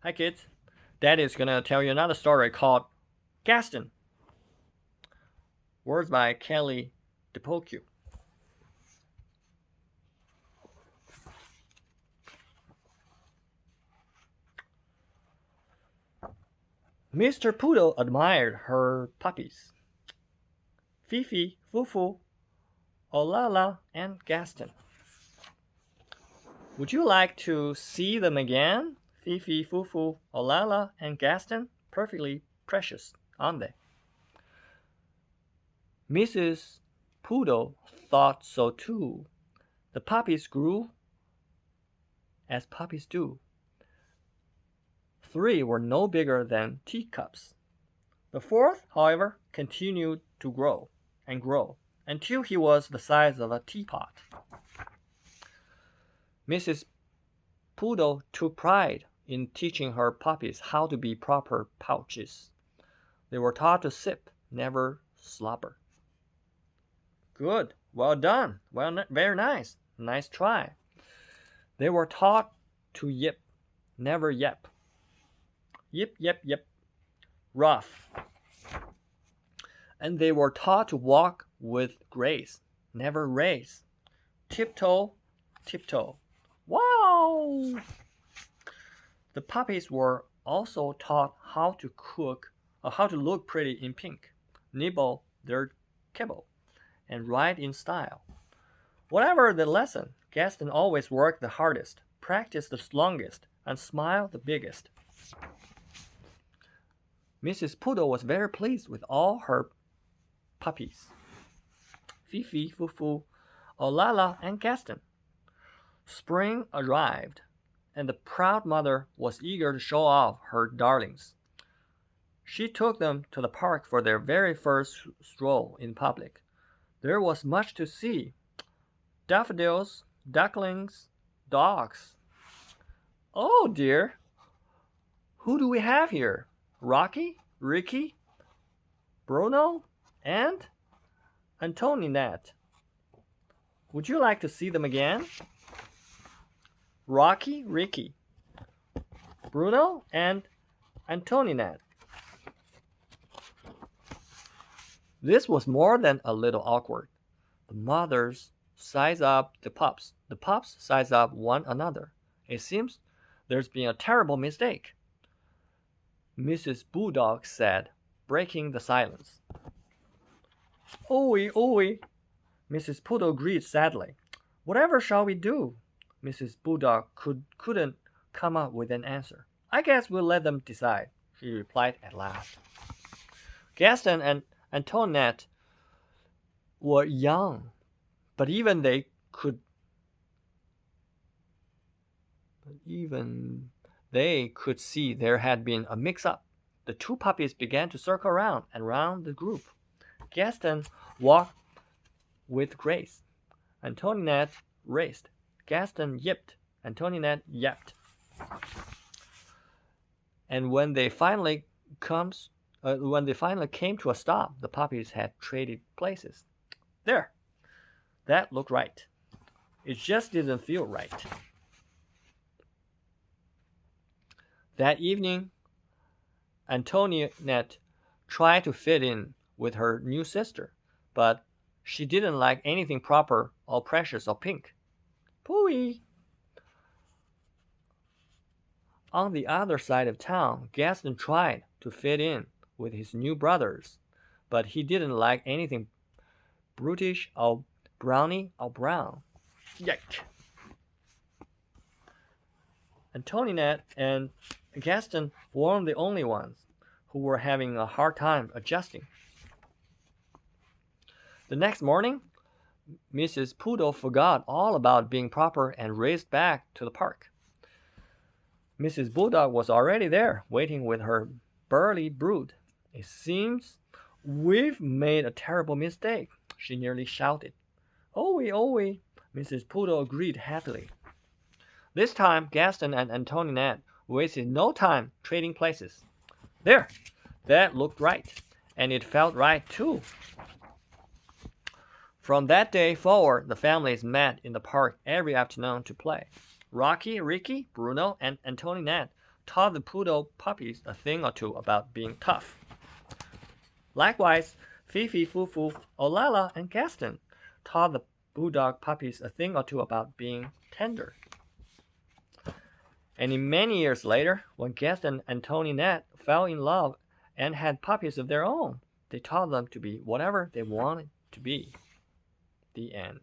Hi kids. Daddy's gonna tell you another story called Gaston. Words by Kelly DePocu. Mr. Poodle admired her puppies, Fifi, Fufu, Olala, and Gaston. Would you like to see them again? Fifi, Fufu, Olala, and Gaston? Perfectly precious, aren't they? Mrs. Poodle thought so too. The puppies grew as puppies do. 3 were no bigger than teacups. The fourth, however, continued to grow and grow until he was the size of a teapot. Mrs. Poodle took pride in teaching her puppies how to be proper pouches. They were taught to sip, never slobber. Good, well done, very nice, nice try. They were taught to yip, never yep. Yip, yip, yip, rough. And they were taught to walk with grace, never race. Tiptoe, tiptoe. Wow! The puppies were also taught how to cook, or how to look pretty in pink, nibble their kibble, and ride in style. Whatever the lesson, Gaston always worked the hardest, practiced the longest, and smiled the biggest. Mrs. Poodle was very pleased with all her puppies, Fifi, Fufu, Olala, and Gaston. Spring arrived, and the proud mother was eager to show off her darlings. She took them to the park for their very first stroll in public. There was much to see: daffodils, ducklings, dogs. Oh dear, who do we have here? Rocky, Ricky, Bruno, and Antoinette. Would you like to see them again? Rocky, Ricky, Bruno, and Antoinette. This was more than a little awkward. The mothers size up the pups. The pups size up one another. It seems there's been a terrible mistake, Mrs. Bulldog said, breaking the silence. "Ooey, ooey," Mrs. Poodle agreed sadly. "Whatever shall we do?" Mrs. Bulldog couldn't come up with an answer. "I guess we'll let them decide," she replied at last. Gaston and Antoinette were young, but even they could see there had been a mix-up. The 2 puppies began to circle round and round the group. Gaston walked with grace. Antoinette raced. Gaston yipped. Antoinette yapped. And when they finally came to a stop, the puppies had traded places. There, that looked right. It just didn't feel right. That evening, Antoinette tried to fit in with her new sister, but she didn't like anything proper or precious or pink. Pooey! On the other side of town, Gaston tried to fit in with his new brothers, but he didn't like anything brutish or browny or brown. Yuck! Antoinette and Gaston weren't the only ones who were having a hard time adjusting. The next morning, Mrs. Poodle forgot all about being proper and raced back to the park. Mrs. Bulldog was already there, waiting with her burly brood. "It seems we've made a terrible mistake," she nearly shouted. "Ooey, ooey," Mrs. Poodle agreed happily. This time, Gaston and Antoinette wasted no time trading places. There, that looked right, and it felt right too. From that day forward, the families met in the park every afternoon to play. Rocky, Ricky, Bruno, and Antoinette taught the poodle puppies a thing or two about being tough. Likewise, Fifi, Fufu, Olala, and Gaston taught the bulldog puppies a thing or two about being tender. And many years later, when Gaston and Toninette fell in love and had puppies of their own, they taught them to be whatever they wanted to be. The end.